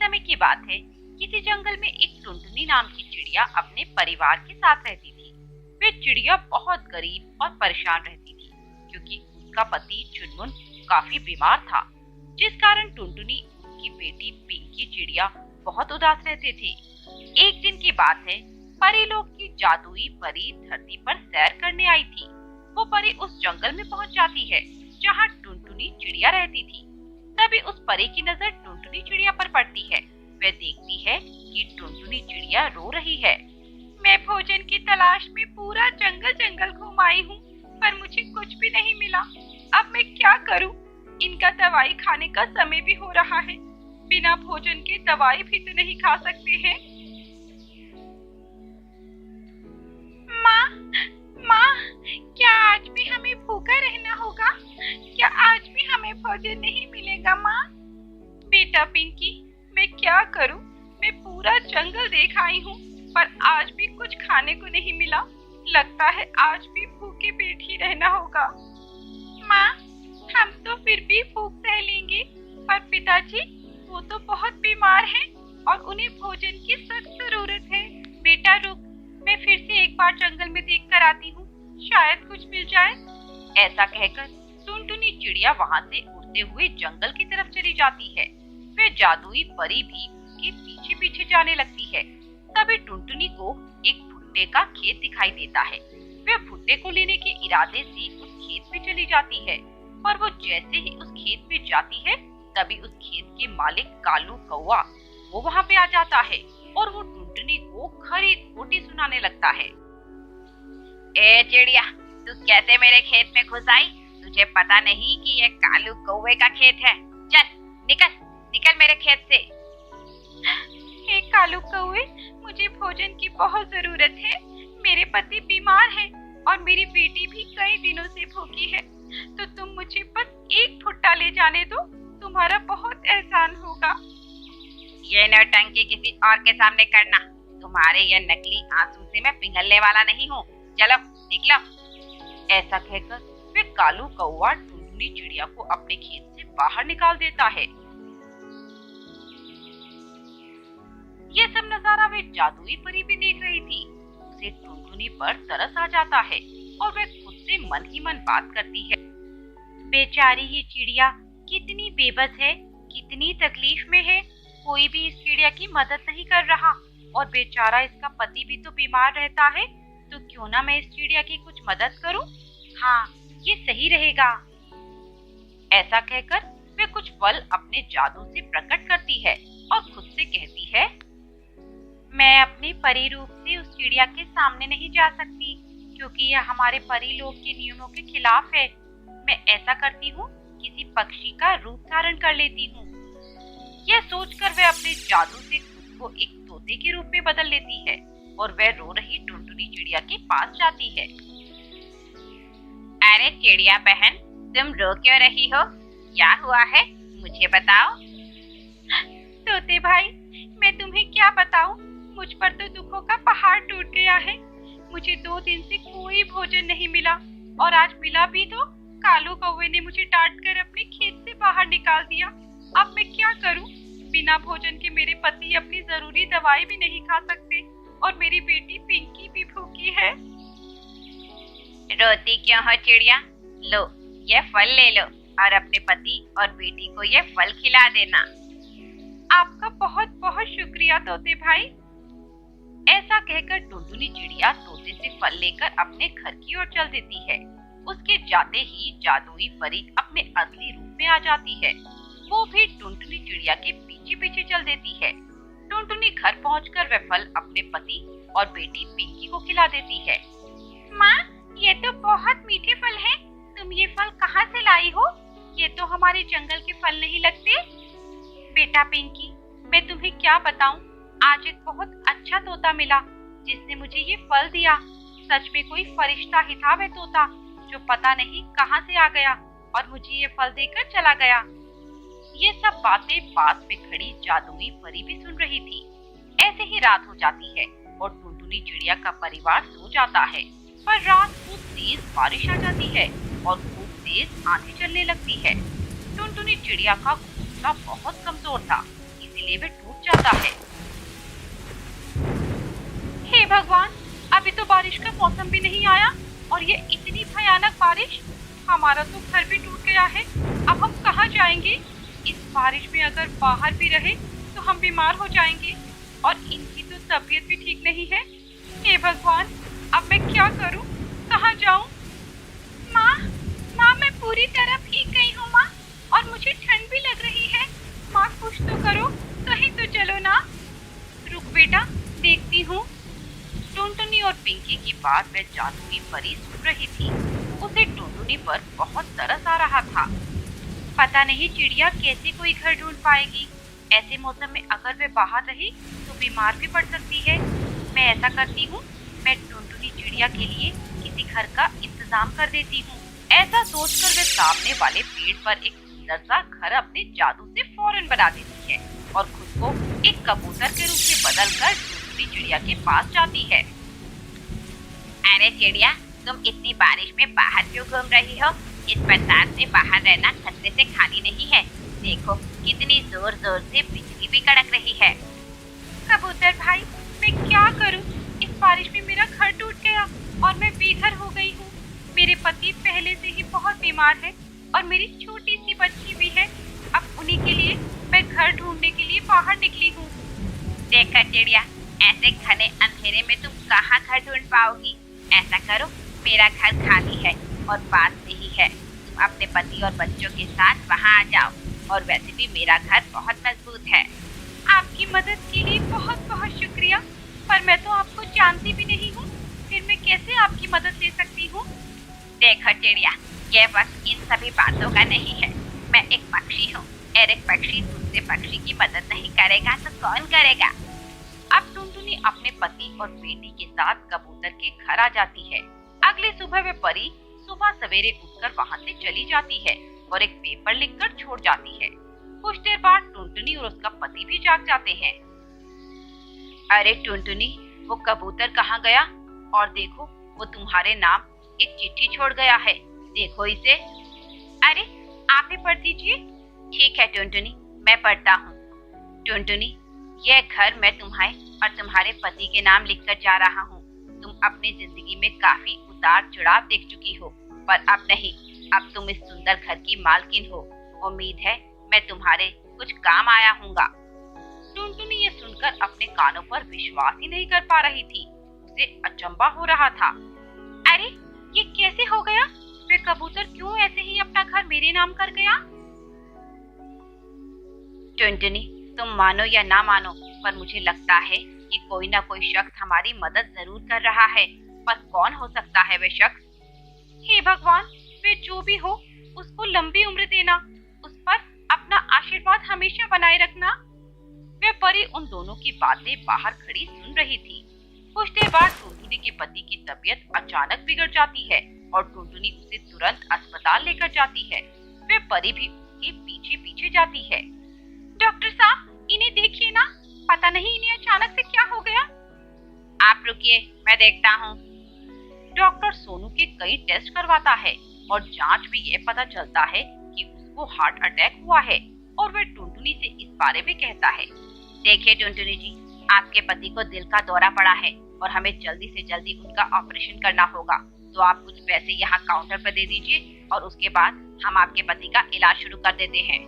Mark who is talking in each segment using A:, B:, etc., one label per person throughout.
A: समय की बात है। किसी जंगल में एक टुनटुनी नाम की चिड़िया अपने परिवार के साथ रहती थी। वे चिड़िया बहुत गरीब और परेशान रहती थी क्योंकि उसका पति चुनमुन काफी बीमार था, जिस कारण टुनटुनी की बेटी पिंकी चिड़िया बहुत उदास रहते थे। एक दिन की बात है, परी लोग की जादुई परी धरती पर सैर करने आई थी। वो परी उस जंगल में पहुंच जाती है जहां टुनटुनी चिड़िया रहती थी। तभी उस परी की नजर टुनटुनी चिड़िया पर पड़ती है। वह देखती है कि टुनटुनी चिड़िया रो रही है। मैं भोजन की तलाश में पूरा जंगल जंगल घूम आई हूँ, पर मुझे कुछ भी नहीं मिला। अब मैं क्या करूँ? इनका दवाई खाने का समय भी हो रहा है। बिना भोजन के दवाई भी तो नहीं खा सकते हैं। माँ, माँ, क्या आज भी हमें भूखा रहना होगा? क्या आज भी हमें भोजन नहीं मिलेगा माँ? बेटा पिंकी, मैं क्या करूं? मैं पूरा जंगल देख आई हूँ, पर आज भी कुछ खाने को नहीं मिला। लगता है आज भी भूखे पेट ही रहना होगा। माँ, हम तो फिर भी भूख सह लेंगे, पर पिताजी वो तो बहुत बीमार हैं और उन्हें भोजन की सख्त जरूरत है। बेटा रुक, मैं फिर से एक बार जंगल में देख कर आती हूँ, शायद कुछ मिल जाए। ऐसा कहकर टुनटुनी चिड़िया वहाँ से उड़ते हुए जंगल की तरफ चली जाती है। वे जादुई परी भी उसके पीछे पीछे जाने लगती है। तभी टुनटुनी को एक भुट्टे का खेत दिखाई देता है। वे भुट्टे को लेने के इरादे से उस खेत में चली जाती है, और वो जैसे ही उस खेत में जाती है, तभी उस खेत के मालिक कालू कौवा वो वहाँ पे आ जाता है और वो टुनटुनी को खरी खोटी सुनाने लगता है। ए चिड़िया, तू कैसे मेरे खेत में घुस आई? तुझे पता नहीं कि ये कालू कौवे का खेत है? चल निकल निकल मेरे खेत से। हे कालू कौवे, मुझे भोजन की बहुत जरूरत है। मेरे पति बीमार है और मेरी बेटी भी कई दिनों से भूखी है, तो तुम मुझे बस एक भुट्टा ले जाने दो, तुम्हारा बहुत एहसान होगा। ये नौटंकी किसी और के सामने करना। तुम्हारे ये नकली आंसू से मैं पिघलने वाला नहीं हूँ। चलो निकलो। ऐसा कहकर वे कालू कौवा टुनटुनी चिड़िया को अपने खेत से बाहर निकाल देता है। ये सब नजारा वे जादुई परी भी देख रही थी। उसे टुनटुनी पर तरस आ जाता है और वह खुद से मन ही मन बात करती है। बेचारी ये चिड़िया कितनी बेबस है, कितनी तकलीफ में है। कोई भी इस चिड़िया की मदद नहीं कर रहा, और बेचारा इसका पति भी तो बीमार रहता है। तो क्यों ना मैं इस चिड़िया की कुछ मदद करूं? हाँ, ये सही रहेगा। ऐसा कहकर वे कुछ फल अपने जादू से प्रकट करती है और खुद से कहती है, मैं अपने परी रूप से उस चिड़िया के सामने नहीं जा सकती, क्योंकि यह हमारे परी लोग के नियमों के खिलाफ है। मैं ऐसा करती हूँ, किसी पक्षी का रूप धारण कर लेती हूँ। यह सोचकर वह अपने जादू से खुद को एक तोते के रूप में बदल लेती है और वह रो रही टुनटुनी चिड़िया के पास जाती है। अरे चिड़िया बहन, तुम रो क्यों रही हो? क्या हुआ है, मुझे बताओ। तोते भाई, मैं तुम्हें क्या बताऊं, मुझ पर तो दुखों का पहाड़ टूट गया है। मुझे 2 दिन से कोई भोजन नहीं मिला, और आज मिला भी तो कालू कौवे ने मुझे डांट कर अपने खेत से बाहर निकाल दिया। अब मैं क्या करूं? बिना भोजन के मेरे पति अपनी जरूरी दवाई भी नहीं खा सकते, और मेरी बेटी पिंकी भी भूखी है। रोती क्यों हो चिड़िया? लो, ये फल ले लो और अपने पति और बेटी को ये फल खिला देना। आपका बहुत बहुत शुक्रिया तोते भाई। ऐसा कहकर टुनटुनी चिड़िया तोते से फल लेकर अपने घर की ओर चल देती है। उसके जाते ही जादुई परी अपने असली रूप में आ जाती है। वो भी टुनटुनी चिड़िया के पीछे पीछे चल देती है। टुनटुनी घर पहुंचकर वह फल अपने पति और बेटी पिंकी को खिला देती है। माँ, ये तो बहुत मीठे फल हैं। तुम ये फल कहाँ से लाई हो? ये तो हमारे जंगल के फल नहीं लगते। बेटा पिंकी, मैं तुम्हें क्या बताऊं, आज एक बहुत अच्छा तोता मिला जिसने मुझे ये फल दिया। सच में कोई फरिश्ता ही था वह तोता, जो पता नहीं कहां से आ गया और मुझे ये फल देकर चला गया। ये सब बातें पास में खड़ी जादुई परी भी सुन रही थी। ऐसे ही रात हो जाती है और टुनटुनी चिड़िया का परिवार सो जाता है, पर रात खूब तेज बारिश आ जाती है और खूब तेज आंधी चलने लगती है। टुनटुनी चिड़िया का घोंसला बहुत कमजोर था, इसलिए इसीलिए वह टूट जाता है। हे भगवान, अभी तो बारिश का मौसम भी नहीं आया और ये इतनी भयानक बारिश। हमारा तो घर भी टूट गया है। अब हम कहाँ जाएंगे? इस बारिश में अगर बाहर भी रहे तो हम बीमार हो जाएंगे और इनकी तो तबीयत भी ठीक नहीं है। हे भगवान, अब मैं क्या करूं? कहाँ जाऊं? माँ, माँ, मैं पूरी तरह भीग गई हूँ माँ, और मुझे ठंड भी लग रही है। माँ, कुछ तो करो, कहीं तो चलो ना। रुक बेटा, देखती हूँ। टुनटुनी और पिंकी की बात वह जादुई परी सुन रही थी। उसे टुनटुनी पर बहुत तरस आ रहा था। पता नहीं चिड़िया कैसे कोई घर ढूंढ पाएगी। ऐसे मौसम में अगर वे बाहर रही तो बीमार भी पड़ सकती है। मैं ऐसा करती हूँ, मैं टुनटुनी चिड़िया के लिए किसी घर का इंतजाम कर देती हूँ। ऐसा सोचकर वे सामने वाले पेड़ पर एक सुंदर सा घर अपने जादू से फौरन बना देती है और खुद को एक कबूतर के रूप में बदलकर टुनटुनी चिड़िया के पास जाती है। अरे चिड़िया, तुम इतनी बारिश में बाहर क्यों घूम रही हो? इस बरसात में बाहर रहना खतरे से खाली नहीं है। देखो कितनी जोर जोर से बिजली भी कड़क रही है। कबूतर भाई, मैं क्या करूं? इस बारिश में मेरा घर टूट गया और मैं बेघर हो गई हूँ। मेरे पति पहले से ही बहुत बीमार है और मेरी छोटी सी बच्ची भी है। अब उन्हीं के लिए मैं घर ढूंढने के लिए बाहर निकली हूँ। देखा चिड़िया, ऐसे घने अंधेरे में तुम कहाँ घर ढूंढ पाओगी? ऐसा करो, मेरा घर खाली है और पास में ही है। तुम अपने पति और बच्चों के साथ वहाँ आ जाओ। और वैसे भी मेरा घर बहुत मजबूत है। आपकी मदद के लिए बहुत बहुत शुक्रिया, पर मैं तो आपको जानती भी नहीं हूँ। फिर मैं कैसे आपकी मदद ले सकती हूँ? देखो चिड़िया, ये वक्त इन सभी बातों का नहीं है। मैं एक पक्षी हूँ और एक पक्षी दूसरे पक्षी की मदद नहीं करेगा तो कौन करेगा? अब टुनटुनी अपने पति और बेटी के साथ कबूतर के घर आ जाती है। अगली सुबह वे परी सुबह सवेरे उठकर वहाँ से चली जाती है और एक पेपर लिखकर छोड़ जाती है। कुछ देर बाद टुनटुनी और उसका पति भी जाग जाते हैं। अरे टुनटुनी, वो कबूतर कहाँ गया? और देखो, वो तुम्हारे नाम एक चिट्ठी छोड़ गया है। देखो इसे। अरे आप ही पढ़ दीजिए। ठीक है टुनटुनी, मैं पढ़ता हूँ। टुनटुनी, यह घर मैं तुम्हारे और तुम्हारे पति के नाम लिखकर जा रहा हूँ। तुम अपनी जिंदगी में काफी उतार चढ़ाव देख चुकी हो, पर अब नहीं। अब तुम इस सुंदर घर की मालकिन हो। उम्मीद है मैं तुम्हारे कुछ काम आया हूँगा। टुनटुनी ये सुनकर अपने कानों पर विश्वास ही नहीं कर पा रही थी। उसे अचंभा हो रहा था। अरे ये कैसे हो गया? वे कबूतर क्यों ऐसे ही अपना घर मेरे नाम कर गया? टुनटुनी, तुम मानो या ना मानो, पर मुझे लगता है कि कोई ना कोई शख्स हमारी मदद जरूर कर रहा है। पर कौन हो सकता है वे शख्स? हे भगवान, वे जो भी हो, उसको लंबी उम्र देना, उस पर अपना आशीर्वाद हमेशा बनाए रखना। वे परी उन दोनों की बातें बाहर खड़ी सुन रही थी। कुछ देर बाद टुनटुनी के पति की तबीयत अचानक बिगड़ जाती है और टुनटुनी उसे तुरंत अस्पताल लेकर जाती है। वे परी भी उसके पीछे पीछे जाती है। डॉक्टर साहब, इन्हें देखिए ना, पता नहीं इन्हें अचानक से क्या हो गया। आप रुकिए, मैं देखता हूँ। डॉक्टर सोनू के कई टेस्ट करवाता है और जांच में यह पता चलता है कि उसको हार्ट अटैक हुआ है और वह टुनटुनी से इस बारे में कहता है। देखिए टुनटुनी जी, आपके पति को दिल का दौरा पड़ा है और हमें जल्दी से जल्दी उनका ऑपरेशन करना होगा। तो आप कुछ पैसे यहाँ काउंटर पर दे दीजिए और उसके बाद हम आपके पति का इलाज शुरू कर देते हैं।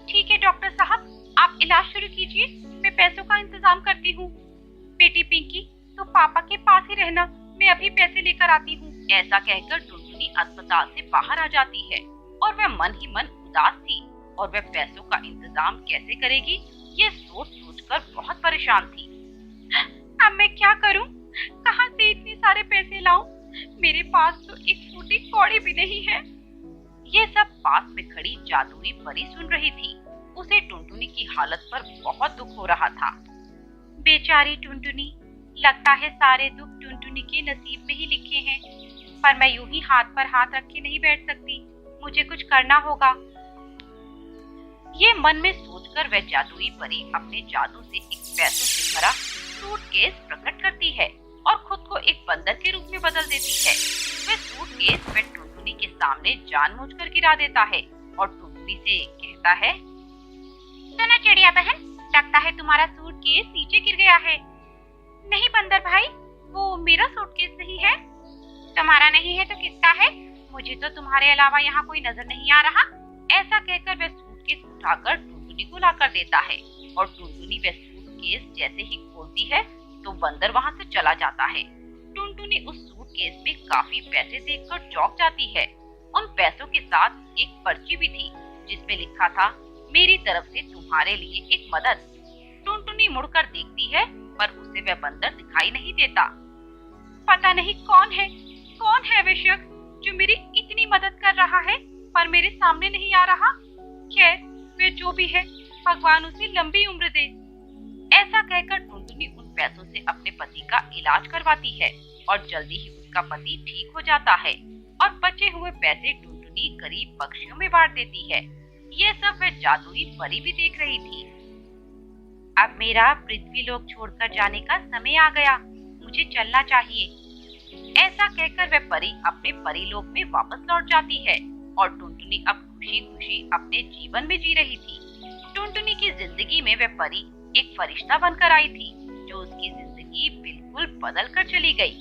A: ठीक है डॉक्टर साहब, आप इलाज शुरू कीजिए, मैं पैसों का इंतजाम करती हूँ। बेटी पिंकी, तो पापा के पास ही रहना, मैं अभी पैसे लेकर आती हूँ। ऐसा कहकर टुनटुनी अस्पताल से बाहर आ जाती है और वह मन ही मन उदास थी और वह पैसों का इंतजाम कैसे करेगी ये सोच सोचकर बहुत परेशान थी। अब मैं क्या करूँ? कहाँ से इतने सारे पैसे लाऊं? मेरे पास तो एक फूटी कौड़ी भी नहीं है। ये सब पास में खड़ी जादुई परी सुन रही थी। उसे टुनटुनी की हालत पर बहुत दुख हो रहा था। बेचारी टुनटुनी, लगता है सारे दुख टुनटुनी के नसीब में ही लिखे हैं। पर मैं यूं ही हाथ पर हाथ रख के नहीं बैठ सकती, मुझे कुछ करना होगा। ये मन में सोचकर वह जादुई परी अपने जादू से एक पैसों से भरा सूटकेस प्रकट करती है और खुद को एक बंदर के रूप में बदल देती है। वह सूटकेस वह टुनटुनी के सामने जानबूझकर गिरा देता है और टुनटुनी से कहता है, सुनो चिड़िया बहन, लगता है तुम्हारा सूटकेस नीचे गिर गया है। नहीं बंदर भाई, वो मेरा सूटकेस नहीं है। तुम्हारा नहीं है तो किसका है? मुझे तो तुम्हारे अलावा यहाँ कोई नजर नहीं आ रहा। ऐसा कहकर वह सूटकेस उठाकर टुनटुनी को लाकर देता है और टुनटुनी वह सूटकेस जैसे ही खोलती है तो बंदर वहाँ से चला जाता है। टुनटुनी उस सूटकेस में काफी पैसे देखकर चौंक जाती है। उन पैसों के साथ एक पर्ची भी थी जिसमें लिखा था, मेरी तरफ से तुम्हारे लिए एक मदद। टुनटुनी मुड़कर देखती है पर उसे वह बंदर दिखाई नहीं देता। पता नहीं कौन है वह शख्स जो मेरी इतनी मदद कर रहा है पर मेरे सामने नहीं आ रहा। खैर, वे जो भी है, भगवान उसे लंबी उम्र दे। ऐसा कहकर टुनटुनी उन पैसों से अपने पति का इलाज करवाती है और जल्दी ही उसका पति ठीक हो जाता है और बचे हुए पैसे टुनटुनी गरीब पक्षियों में बांट देती है। ये सब वह जादुई परी भी देख रही थी। अब मेरा पृथ्वी लोक छोड़कर जाने का समय आ गया, मुझे चलना चाहिए। ऐसा कहकर वह परी अपने परीलोक में वापस लौट जाती है और टुनटुनी अब खुशी खुशी अपने जीवन में जी रही थी। टुनटुनी की जिंदगी में वह परी एक फरिश्ता बनकर आई थी जो उसकी जिंदगी बिल्कुल बदल कर चली गई।